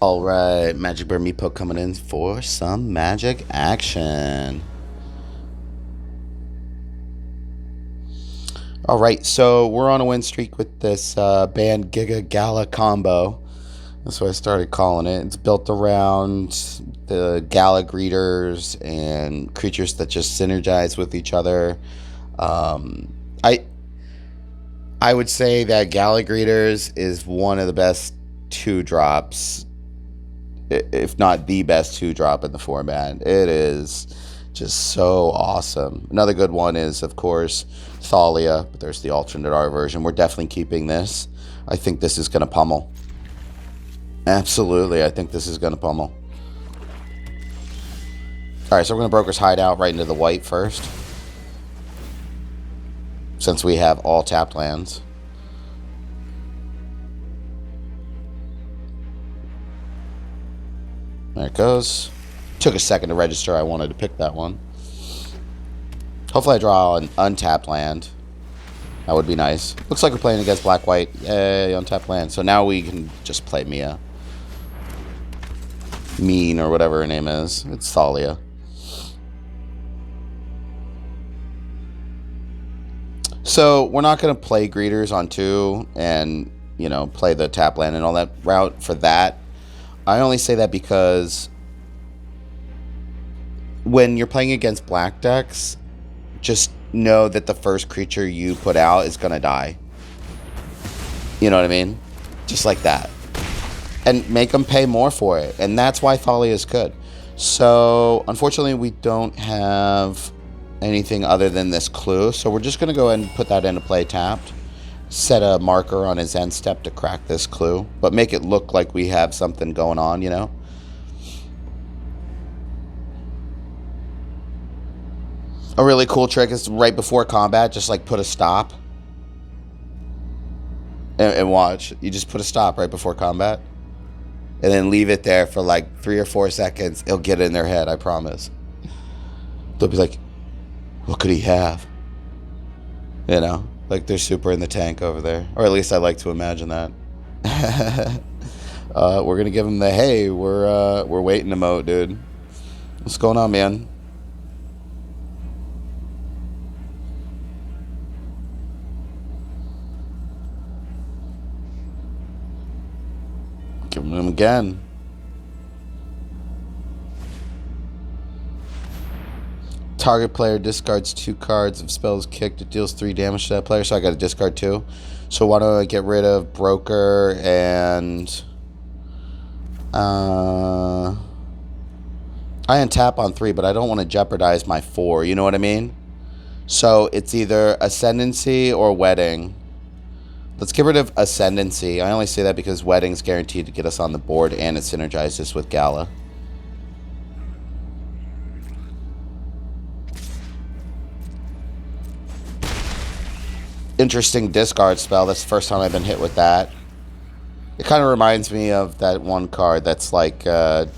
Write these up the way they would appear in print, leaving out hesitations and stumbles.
Alright, Magic Bear Meepo coming in for some magic action. Alright, so we're on a win streak with this Band Giga Gala combo. That's what I started calling it. It's built around the Gala greeters and creatures that just synergize with each other. I would say that Gala greeters is one of the best 2-drops, if not the best 2-drop in the format. It is just so awesome. Another good one is, of course, Thalia, but there's the alternate art version. We're definitely keeping this. I think this is going to pummel. Absolutely, I think this is going to pummel. Alright, so we're going to Broker's Hideout right into the white first, since we have all tapped lands. There it goes. Took a second to register. I wanted to pick that one. Hopefully I draw an untapped land. That would be nice. Looks like we're playing against black-white. Yay, untapped land. So now we can just play Mia. Mean, or whatever her name is. It's Thalia. So we're not going to play greeters on 2 and, you know, play the tap land and all that route for that. I only say that because when you're playing against black decks, just know that the first creature you put out is going to die. You know what I mean? Just like that. And make them pay more for it. And that's why Thalia is good. So, unfortunately, we don't have anything other than this clue. So we're just going to go ahead and put that into play tapped. Set a marker on his end step to crack this clue. But make it look like we have something going on, you know? A really cool trick is right before combat, just like put a stop. And watch. You just put a stop right before combat. And then leave it there for like 3 or 4 seconds. It'll get in their head, I promise. They'll be like, what could he have? You know? Like they're super in the tank over there. Or at least I like to imagine that. We're going to give them the, hey, we're waiting emote, dude. What's going on, man? Give them again. Target player discards 2 cards. If spell is kicked, it deals 3 damage to that player. So I got to discard 2. So why don't I get rid of Broker and I untap on 3, but I don't want to jeopardize my 4. You know what I mean? So it's either Ascendancy or Wedding. Let's get rid of Ascendancy. I only say that because Wedding's guaranteed to get us on the board and it synergizes with Gala. Interesting discard spell. That's the first time I've been hit with that. It kind of reminds me of that one card that's like red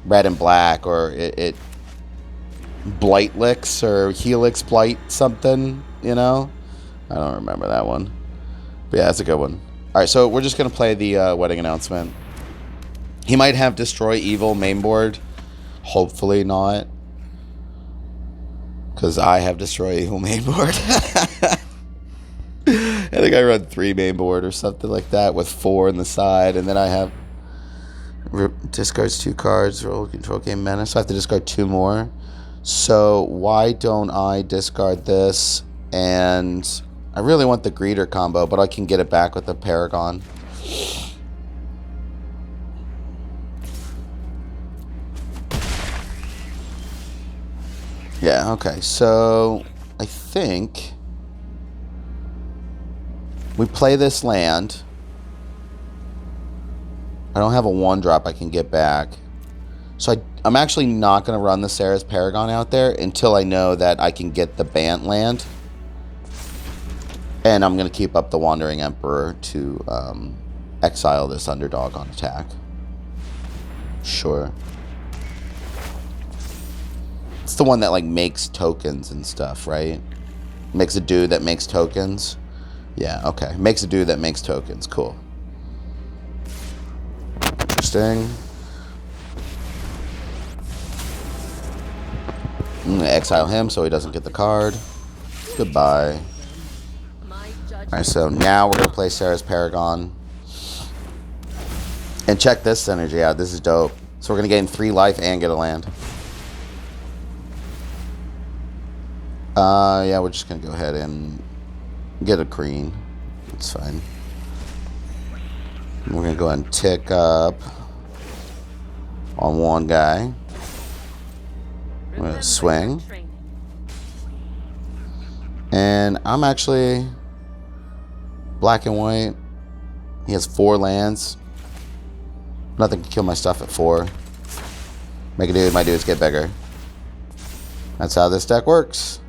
and black, or it Blight Licks or Helix Blight something, you know? I don't remember that one. But yeah, that's a good one. Alright, so we're just going to play the Wedding Announcement. He might have Destroy Evil main board. Hopefully not. Because I have Destroy Evil main board. I think I run 3 main board or something like that with 4 in the side. And then I have discards 2 cards, roll control game menace. So I have to discard 2 more. So why don't I discard this? And I really want the greeter combo, but I can get it back with the Paragon. Yeah, okay. So I think we play this land. I don't have a 1-drop I can get back. So I'm actually not going to run the Sarah's Paragon out there until I know that I can get the Bant land. And I'm going to keep up the Wandering Emperor to exile this underdog on attack. Sure. It's the one that like makes tokens and stuff, right? Makes a dude that makes tokens. Yeah, okay. Makes a dude that makes tokens. Cool. Interesting. I'm gonna exile him so he doesn't get the card. Goodbye. Alright, so now we're gonna play Sarah's Paragon. And check this synergy out. This is dope. So we're gonna gain 3 life and get a land. Yeah, we're just gonna go ahead and get a green. It's fine. We're gonna go ahead and tick up on one guy. I'm gonna swing. And I'm actually black and white. He has 4 lands. Nothing can kill my stuff at 4. Make a dude, my dudes get bigger. That's how this deck works.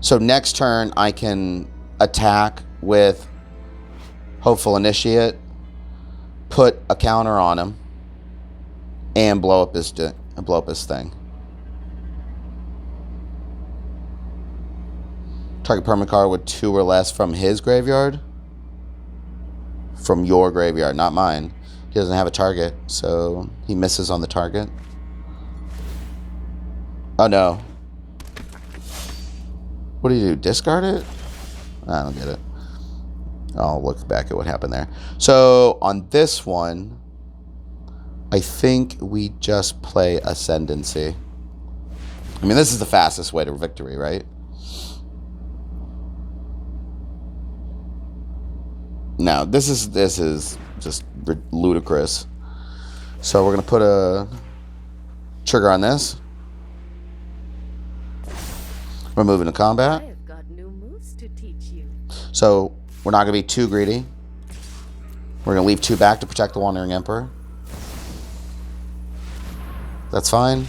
So next turn I can attack with Hopeful Initiate, put a counter on him, and blow up his thing. Target permanent card with 2 or less from his graveyard. From your graveyard, not mine. He doesn't have a target, so he misses on the target. Oh no. What do you do? Discard it? I don't get it. I'll look back at what happened there. So on this one, I think we just play Ascendancy. I mean, this is the fastest way to victory, right? No, this is just ludicrous. So we're gonna put a trigger on this. We're moving to combat. I have got new moves to teach you. So we're not gonna be too greedy. We're gonna leave 2 back to protect the Wandering Emperor. That's fine.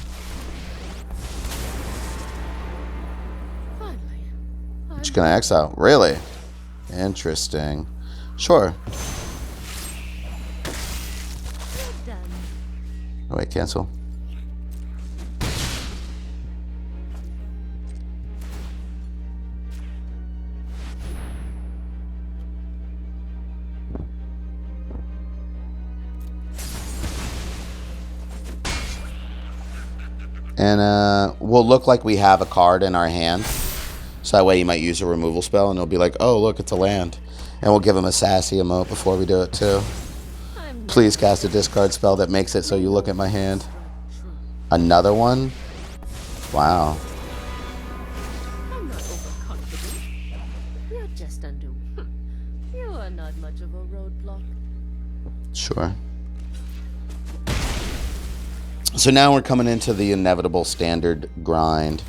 Finally, Just gonna exile. Really? Interesting. Sure. done. Oh wait, cancel. And we'll look like we have a card in our hand. So that way you might use a removal spell and it'll be like, oh look, it's a land. And we'll give him a sassy emote before we do it too. Please cast a discard spell that makes it so you look at my hand. Another one? Wow. I'm not overconfident. You're just under. You are not much of a roadblock. Sure. So now we're coming into the inevitable standard grind.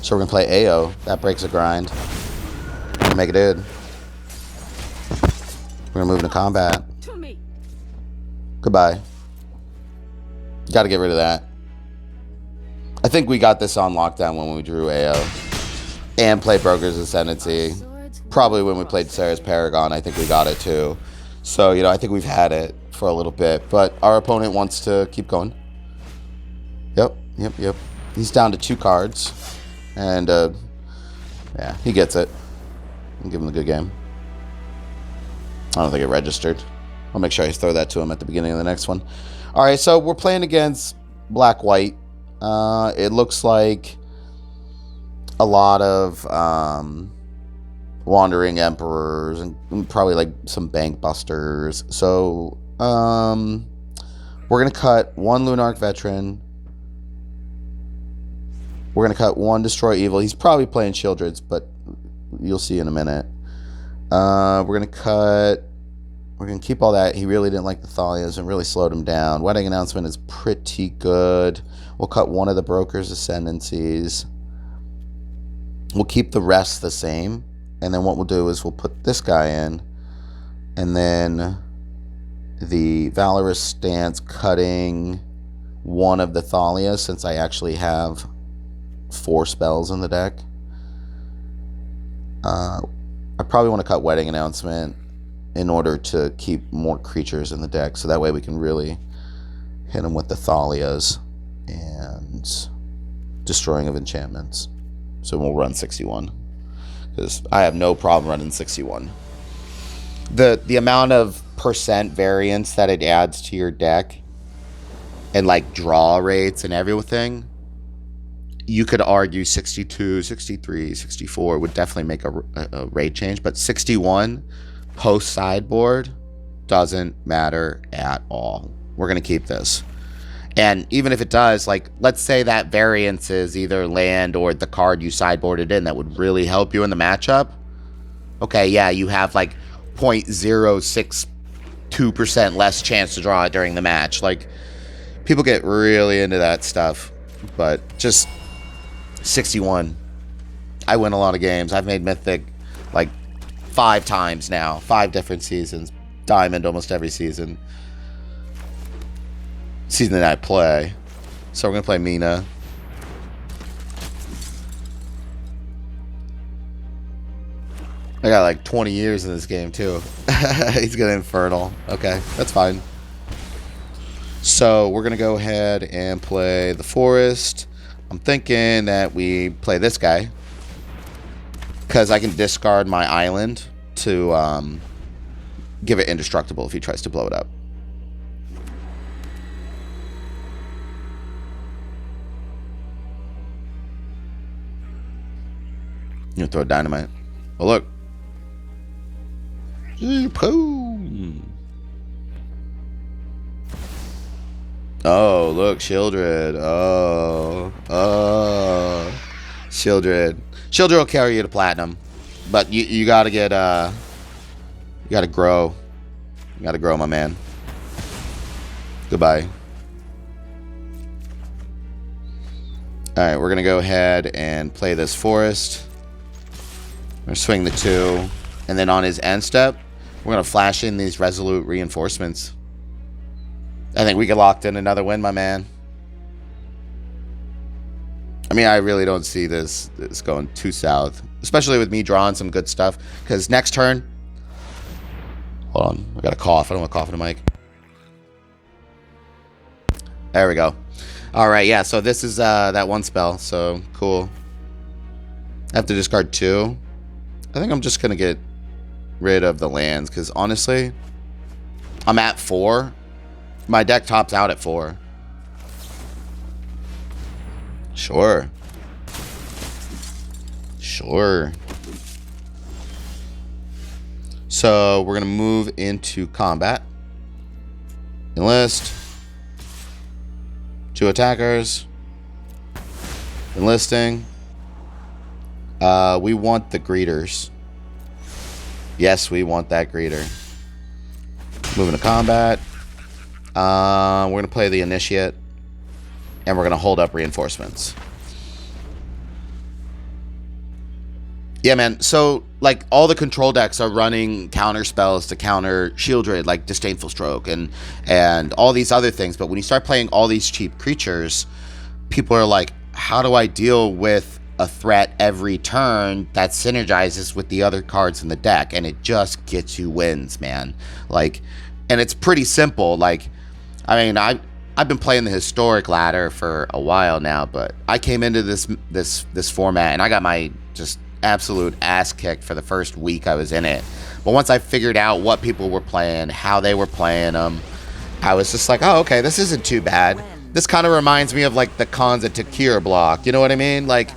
So we're going to play AO. That breaks a grind. We're going to make it in. We're going to move into combat. To me. Goodbye. Got to get rid of that. I think we got this on lockdown when we drew AO. And played Broker's Ascendancy. Probably when we played Sarah's Paragon, I think we got it too. So, you know, I think we've had it for a little bit. But our opponent wants to keep going. Yep. He's down to 2 cards. And, yeah, he gets it. I'll give him a good game. I don't think it registered. I'll make sure I throw that to him at the beginning of the next one. All right, so we're playing against black-white. It looks like a lot of Wandering Emperors and probably like some Bank Busters. So we're going to cut 1 Lunarch Veteran. We're going to cut 1 Destroy Evil. He's probably playing Sheoldreds, but you'll see in a minute. We're going to keep all that. He really didn't like the Thalias and really slowed him down. Wedding Announcement is pretty good. We'll cut 1 of the Broker's Ascendancies. We'll keep the rest the same. And then what we'll do is we'll put this guy in. And then the Valorous Stance, cutting 1 of the Thalias, since I actually have 4 spells in the deck. I probably want to cut Wedding Announcement in order to keep more creatures in the deck, so that way we can really hit them with the Thalias and Destroying of Enchantments. So we'll run 61, because I have no problem running 61. The amount of percent variance that it adds to your deck and like draw rates and everything, you could argue 62, 63, 64 would definitely make a rate change, but 61 post sideboard doesn't matter at all. We're going to keep this. And even if it does, like, let's say that variance is either land or the card you sideboarded in that would really help you in the matchup. Okay, yeah, you have like 0.062% less chance to draw it during the match. Like, people get really into that stuff, but just 61. I win a lot of games. I've made Mythic like 5 times now, 5 different seasons, Diamond almost every season that I play. So we're gonna play Mina. I got like 20 years in this game too. He's gonna Infernal. Okay, that's fine. So we're gonna go ahead and play the Forest. I'm thinking that we play this guy because I can discard my island to give it indestructible if he tries to blow it up. You throw a dynamite. Oh, look. Boom. Oh, look, Sheoldred. Oh. Sheoldred. Sheoldred will carry you to platinum. But you gotta get, you gotta grow. You gotta grow, my man. Goodbye. Alright, we're gonna go ahead and play this Forest. We're gonna swing the 2. And then on his end step, we're gonna flash in these Resolute Reinforcements. I think we get locked in another win, my man. I mean, I really don't see this going too south. Especially with me drawing some good stuff. Because next turn... Hold on. I got a cough. I don't want to cough in the mic. There we go. Alright, yeah. So this is that one spell. So, cool. I have to discard 2. I think I'm just going to get rid of the lands. Because honestly, I'm at 4. My deck tops out at 4. Sure. So we're going to move into combat. Enlist. 2 attackers. Enlisting. We want the greeters. Yes, we want that greeter. Moving to combat. We're going to play the Initiate. And we're going to hold up reinforcements. Yeah, man. So, like, all the control decks are running counter spells to counter Sheoldred, like Disdainful Stroke and all these other things. But when you start playing all these cheap creatures, people are like, how do I deal with a threat every turn that synergizes with the other cards in the deck? And it just gets you wins, man. Like, and it's pretty simple. Like, I mean, I've been playing the historic ladder for a while now, but I came into this format and I got my just absolute ass kicked for the first week I was in it. But once I figured out what people were playing, how they were playing them, I was just like, oh, okay, this isn't too bad. This kind of reminds me of like the Khans at Takir block. You know what I mean? Like,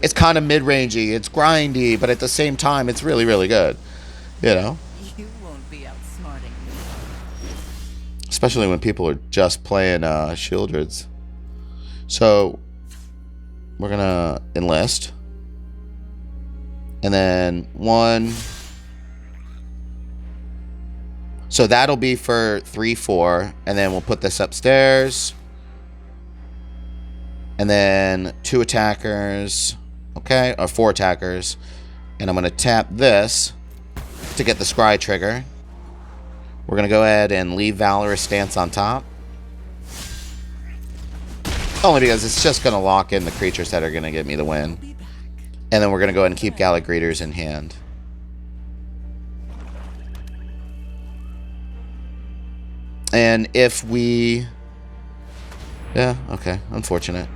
it's kind of mid-rangey, it's grindy, but at the same time, it's really, really good. You know? You won't be outsmarting me. Especially when people are just playing Sheoldreds. So, we're going to enlist. And then 1. So that'll be for 3-4. And then we'll put this upstairs. And then 2 attackers. Okay, or 4 attackers. And I'm going to tap this to get the scry trigger. We're going to go ahead and leave Valorous Stance on top. Only because it's just going to lock in the creatures that are going to get me the win. And then we're going to go ahead and keep Gallic Greeters in hand. And if we... Yeah, okay. Unfortunate.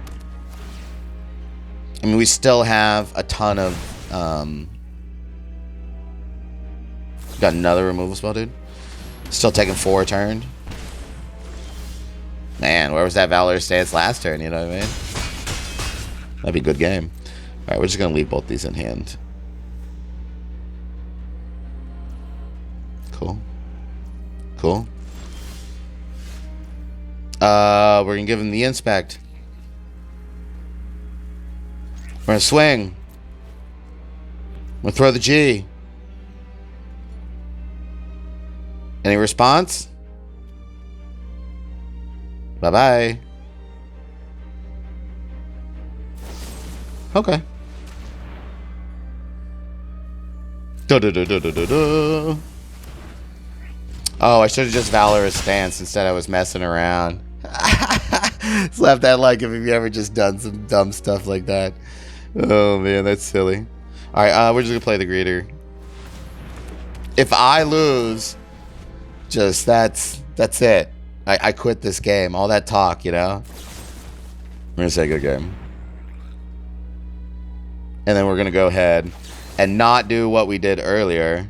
I mean, we still have a ton of... Got another removal spell, dude. Still taking 4 turn. Man, where was that Valorous Stance last turn? You know what I mean? That'd be a good game. Alright, we're just going to leave both these in hand. Cool. Cool. We're going to give him the Inspect. We're going to swing. We're going to throw the G. Any response? Bye-bye. Okay. Da-da-da-da-da-da. Oh, I should have just Valorous Stance. Instead, I was messing around. Slap that like if you've ever just done some dumb stuff like that. Oh, man, that's silly. Alright, we're just going to play the greeter. If I lose, just that's it. I quit this game. All that talk, you know? We're going to say good game. And then we're going to go ahead and not do what we did earlier.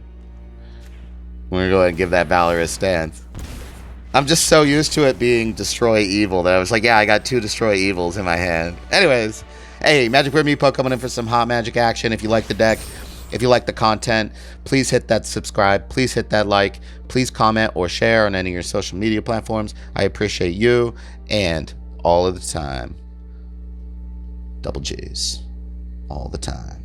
We're going to go ahead and give that Valorous Stance. I'm just so used to it being Destroy Evil that I was like, yeah, I got 2 Destroy Evils in my hand. Anyways, hey, Magic Weird Meepo coming in for some hot magic action. If you like the deck, if you like the content, please hit that subscribe. Please hit that like. Please comment or share on any of your social media platforms. I appreciate you, and all of the time, double G's. All the time.